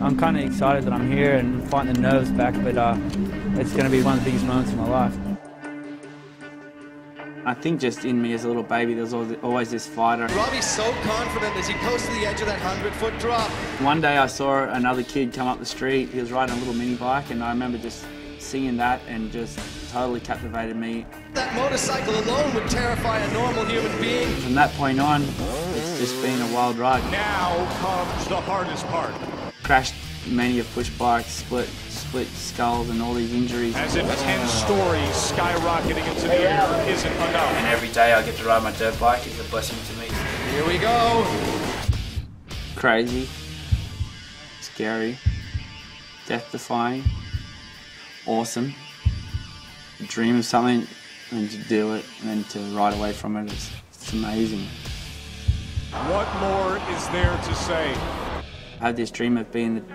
I'm kind of excited that I'm here and fighting the nerves back, but it's going to be one of the biggest moments of my life. I think just in me as a little baby, there's always this fighter. Robbie's so confident as he goes to the edge of that 100-foot drop. One day I saw another kid come up the street. He was riding a little mini bike, and I remember just seeing that and just totally captivated me. That motorcycle alone would terrify a normal human being. From that point on, it's just been a wild ride. Now comes the hardest part. Crashed many of push bikes, split skulls and all these injuries. As if 10 stories skyrocketing into the air isn't enough. And every day I get to ride my dirt bike is a blessing to me. Here we go. Crazy, scary, death-defying, awesome. Dream of something and to do it and then to ride away from it, it's amazing. What more is there to say? I had this dream of being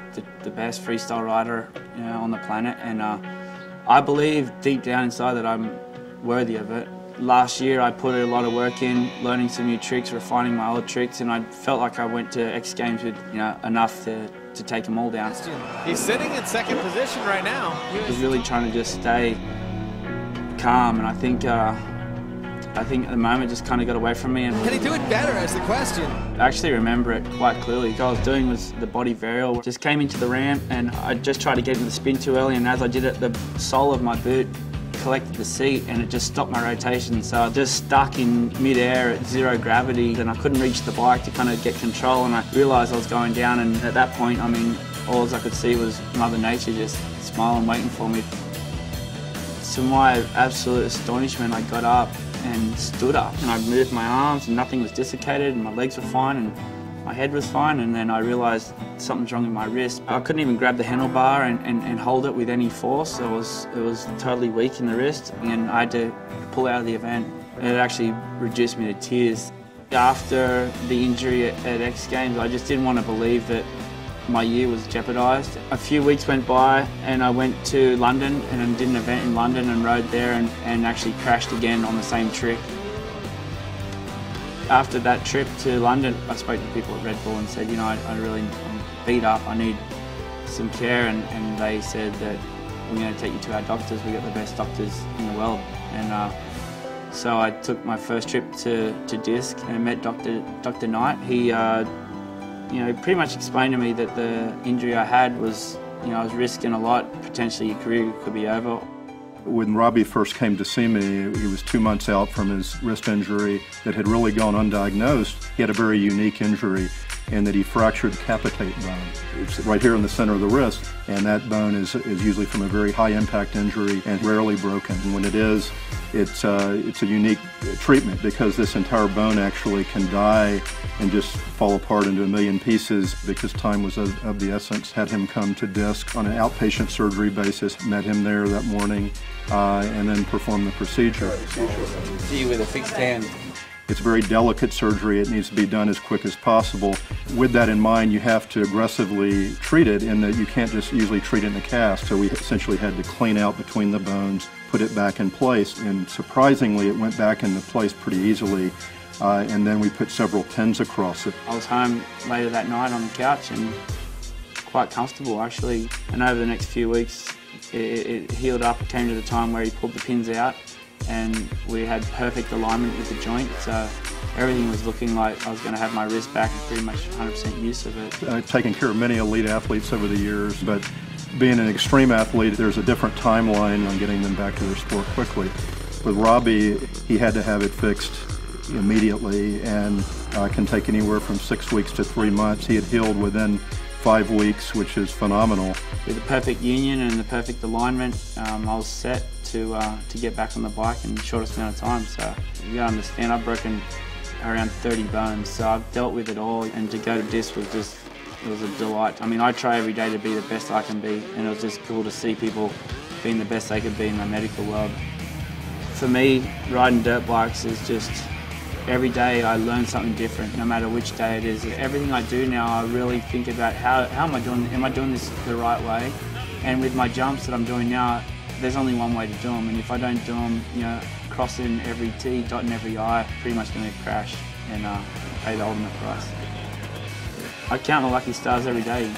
the best freestyle rider, on the planet, and I believe deep down inside that I'm worthy of it. Last year I put a lot of work in, learning some new tricks, refining my old tricks, and I felt like I went to X Games with enough to take them all down. He's sitting in second position right now. I was really trying to just stay calm, and I think at the moment just kind of got away from me. And can he do it better is the question. I actually remember it quite clearly. What I was doing was the body varial. Just came into the ramp and I just tried to get into the spin too early, and as I did it, the sole of my boot collected the seat and it just stopped my rotation. So I just stuck in mid-air at zero gravity and I couldn't reach the bike to kind of get control, and I realised I was going down, and at that point, I mean, all I could see was Mother Nature just smiling, waiting for me. To my absolute astonishment, I got up and stood up, and I moved my arms and nothing was desiccated and my legs were fine and my head was fine, and then I realised something's wrong with my wrist. I couldn't even grab the handlebar and hold it with any force. It was totally weak in the wrist, and I had to pull out of the event. It actually reduced me to tears. After the injury at X Games, I just didn't want to believe that my year was jeopardised. A few weeks went by and I went to London and did an event in London and rode there and actually crashed again on the same trick. After that trip to London, I spoke to people at Red Bull and said, I'm beat up, I need some care, and they said that we're going to take you to our doctors, we've got the best doctors in the world. And so I took my first trip to Disc and met Dr. Knight. He pretty much explained to me that the injury I had was, I was risking a lot, potentially your career could be over. When Robbie first came to see me, he was 2 months out from his wrist injury that had really gone undiagnosed. He had a very unique injury in that he fractured the capitate bone. It's right here in the center of the wrist, and that bone is usually from a very high impact injury and rarely broken. And when it is, it's a unique treatment because this entire bone actually can die and just fall apart into a million pieces because time was of the essence. Had him come to Disc on an outpatient surgery basis, met him there that morning, and then performed the procedure. See you with a fixed hand. It's very delicate surgery. It needs to be done as quick as possible. With that in mind, you have to aggressively treat it in that you can't just usually treat it in a cast. So we essentially had to clean out between the bones, put it back in place, and surprisingly, it went back into place pretty easily. And then we put several pins across it. I was home later that night on the couch and quite comfortable actually. And over the next few weeks, it healed up. It came to the time where he pulled the pins out, and we had perfect alignment with the joint, so everything was looking like I was going to have my wrist back and pretty much 100% use of it. I've taken care of many elite athletes over the years, but being an extreme athlete, there's a different timeline on getting them back to their sport quickly. With Robbie, he had to have it fixed immediately, and can take anywhere from 6 weeks to 3 months. He had healed within 5 weeks, which is phenomenal. With the perfect union and the perfect alignment, I was set to get back on the bike in the shortest amount of time. So you gotta understand, I've broken around 30 bones, so I've dealt with it all, and to go to Disc was just, it was a delight. I mean, I try every day to be the best I can be, and it was just cool to see people being the best they could be in the medical world. For me, riding dirt bikes is just, every day I learn something different, no matter which day it is. Everything I do now, I really think about how am I doing this the right way? And with my jumps that I'm doing now, there's only one way to do them, and if I don't do them, crossing every T, dotting every I, pretty much going to crash and pay the ultimate price. I count the lucky stars every day.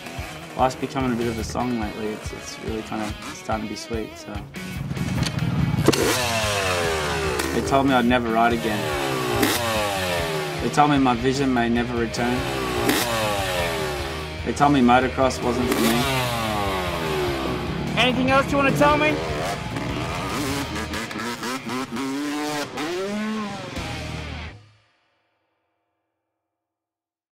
life's becoming a bit of a song lately. It's really kind of starting to be sweet. So they told me I'd never ride again. They told me my vision may never return. They told me motocross wasn't for me. Anything else you want to tell me?